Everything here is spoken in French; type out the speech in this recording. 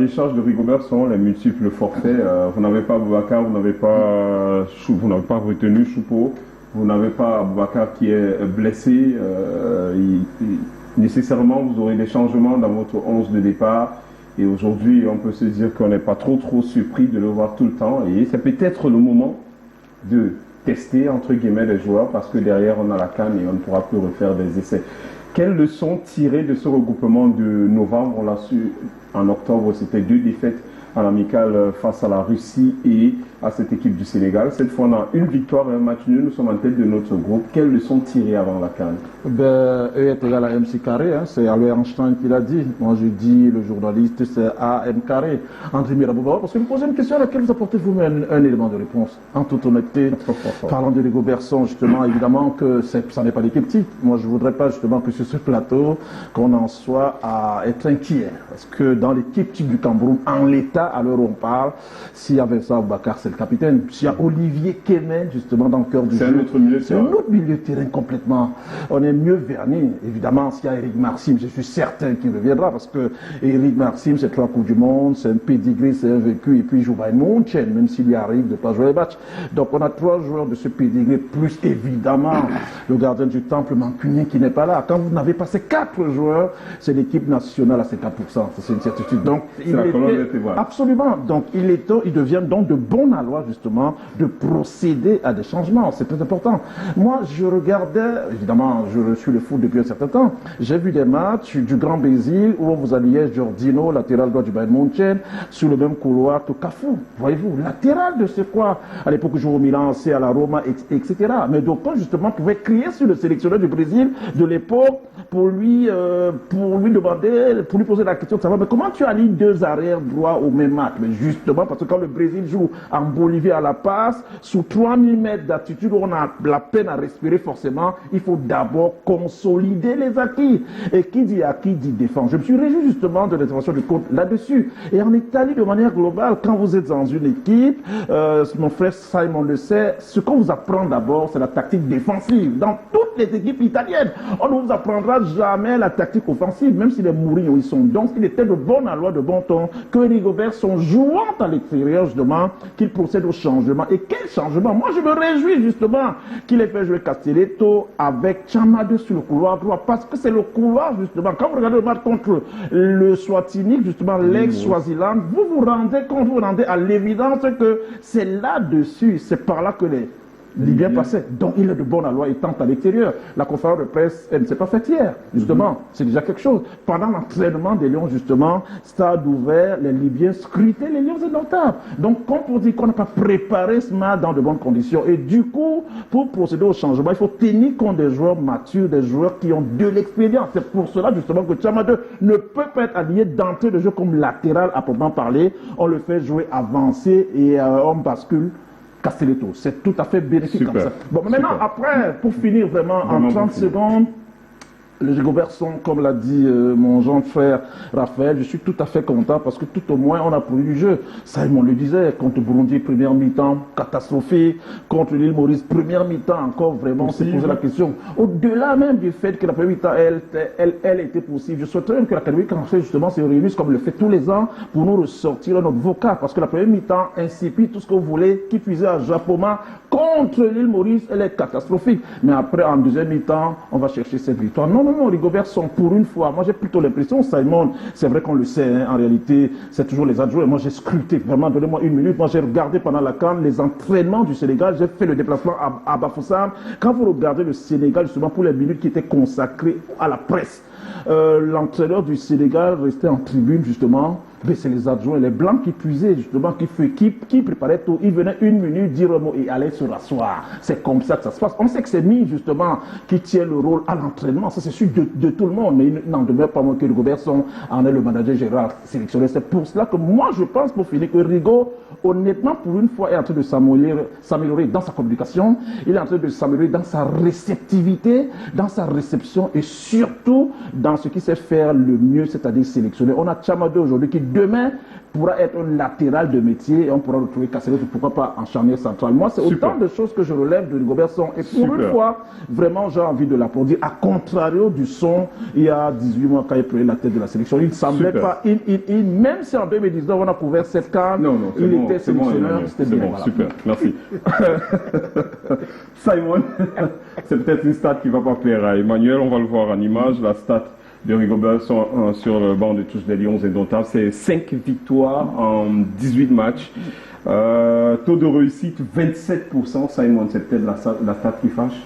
Les charges de Rigobert sont les multiples forfaits. Vous n'avez pas Boubacar, vous n'avez pas retenu Choupo, vous n'avez pas Boubacar qui est blessé. Nécessairement, vous aurez des changements dans votre 11 de départ. Et aujourd'hui, on peut se dire qu'on n'est pas trop surpris de le voir tout le temps. Et c'est peut-être le moment de tester, entre guillemets, les joueurs parce que derrière, on a la CAN et on ne pourra plus refaire des essais. Quelles leçons tirer de ce regroupement de novembre? On l'a su en octobre, c'était 2 défaites en amical face à la Russie et à cette équipe du Sénégal. Cette fois, on a une victoire et un match nul. Nous sommes en tête de notre groupe. Quelles leçons tirer avant la CAN? E est égal à MC carré, hein, c'est Albert Einstein qui l'a dit. Moi, je dis, le journaliste, c'est AM carré. André Mirabouba, parce que vous posez une question à laquelle vous apportez vous-même un élément de réponse. En toute honnêteté, parlant de Rigobertson, justement, évidemment que ça n'est pas l'équipe type. Moi, je ne voudrais pas, justement, que sur ce plateau, qu'on en soit à être inquiet. Parce que dans l'équipe type du Cameroun, en l'état, à l'heure où on parle, s'il y a Vincent Boubacar, c'est le capitaine. S'il y a Olivier Kemen, justement, dans le cœur du jeu, c'est un autre milieu de terrain complètement. On est mieux verni. Évidemment, s'il y a Eric Maxime, je suis certain qu'il reviendra, parce que Eric Maxime, c'est 3 Coupes du Monde, c'est un pédigré, c'est un vécu, et puis il joue à une montagne, même s'il y arrive de ne pas jouer les matchs. Donc on a 3 joueurs de ce pédigré, plus évidemment le gardien du temple mancunien qui n'est pas là. Quand vous n'avez pas ces 4 joueurs, c'est l'équipe nationale à 50%, c'est une certitude. Donc il absolument. Donc il devient donc de bon aloi justement de procéder à des changements. C'est très important. Moi, je regardais, évidemment, je suis le foot depuis un certain temps. J'ai vu des matchs du Grand Brésil où on vous alliait Jordino, latéral droit du Bayern München, sur le même couloir que Cafu. Voyez-vous, latéral de ce quoi? À l'époque, je jouais au Milan, c'est à la Roma, etc. Mais d'autres justement pouvaient crier sur le sélectionneur du Brésil de l'époque pour lui demander, pour lui poser la question de savoir, mais comment tu alignes 2 arrières droits au même match? Mais justement, parce que quand le Brésil joue en Bolivie à la passe, sous 3000 mètres d'altitude où on a la peine à respirer forcément, il faut d'abord consolider les acquis. Et qui dit acquis dit défense. Je me suis réjoui justement de l'intervention du coach là-dessus. Et en Italie, de manière globale, quand vous êtes dans une équipe, mon frère Simon le sait, ce qu'on vous apprend d'abord, c'est la tactique défensive. Dans toutes les équipes italiennes, on ne vous apprendra jamais la tactique offensive, même si les Mourinho ils sont. Donc, il était de bonne aloi, de bon ton, que Rigobert sont jouant à l'extérieur, justement, qu'il procède au changement. Et quel changement? Moi, je me réjouis, justement, qu'il ait fait jouer Castelletto avec Chamade sur le couloir droit, parce que c'est le couloir, justement. Quand vous regardez le match contre le Swatini, justement, l'ex-Swaziland, vous vous rendez à l'évidence que c'est là-dessus, c'est par là que les Libyens passaient. Donc il est de bonne aloi étant à l'extérieur. La conférence de presse, elle ne s'est pas faite hier, justement. C'est déjà quelque chose. Pendant l'entraînement des Lions, justement, stade ouvert, les Libyens scrutaient les Lions indomptables. Donc, comme pour dire qu'on n'a pas préparé ce match dans de bonnes conditions. Et du coup, pour procéder au changement, il faut tenir compte des joueurs matures, des joueurs qui ont de l'expérience. C'est pour cela, justement, que Chamade ne peut pas être aligné d'entrée de jeu comme latéral à proprement parler. On le fait jouer avancé et on bascule Castelletto. C'est tout à fait bénéfique comme ça. Bon, maintenant, après, pour finir vraiment en 30 secondes, le Rigobertson, comme l'a dit mon jeune frère Raphaël, je suis tout à fait content parce que tout au moins on a produit du jeu. Simon le disait, contre Burundi, première mi-temps, catastrophique. Contre l'île Maurice, première mi-temps, encore vraiment, on s'est posé la question. Au-delà même du fait que la première mi-temps, elle était possible. Je souhaiterais même que l'Académie française, justement, se réunisse comme le fait tous les ans pour nous ressortir notre vocal. Parce que la première mi-temps, insipide, tout ce que vous voulez, qui puisait à Japoma contre l'île Maurice, elle est catastrophique. Mais après, en deuxième mi-temps, on va chercher cette victoire. Non, Rigobertson, pour une fois, moi j'ai plutôt l'impression, Simon, c'est vrai qu'on le sait, hein, en réalité, c'est toujours les adjoints. Moi j'ai scruté, vraiment, donnez-moi une minute. Moi j'ai regardé pendant la CAN les entraînements du Sénégal, j'ai fait le déplacement à Bafoussam. Quand vous regardez le Sénégal, justement, pour les minutes qui étaient consacrées à la presse, l'entraîneur du Sénégal restait en tribune, justement. Mais c'est les adjoints, les blancs qui puisaient, justement, qui préparaient tout. Ils venaient une minute dire un mot et allaient se rasseoir. C'est comme ça que ça se passe. On sait que c'est mis, justement, qui tient le rôle à l'entraînement. Ça, c'est sûr de tout le monde. Mais il n'en demeure pas moins que Rigobertson en est le manager général sélectionné. C'est pour cela que moi, je pense, pour finir, que Rigo, honnêtement, pour une fois, est en train de s'améliorer dans sa communication. Il est en train de s'améliorer dans sa réceptivité, dans sa réception et surtout dans ce qui sait faire le mieux, c'est-à-dire sélectionner. On a Chamade aujourd'hui qui demain pourra être un latéral de métier et on pourra retrouver Casemiro, pourquoi pas en charnière centrale. Moi, c'est autant de choses que je relève de Rigobert Song. Et pour une fois, vraiment, j'ai envie de l'applaudir. À contrario du son, il y a 18 mois, quand il prenait la tête de la sélection, il ne semblait pas, même si en 2019, on a couvert 7 cas, il était sélectionneur, c'était bien. Bon, super, merci. Simon, c'est peut-être une stat qui ne va pas plaire à Emmanuel, on va le voir en image, la stat de Rigobert sur le banc de touche des Lions indomptables, c'est 5 victoires en 18 matchs. Taux de réussite 27%, Simon, c'est peut-être la stat qui fâche.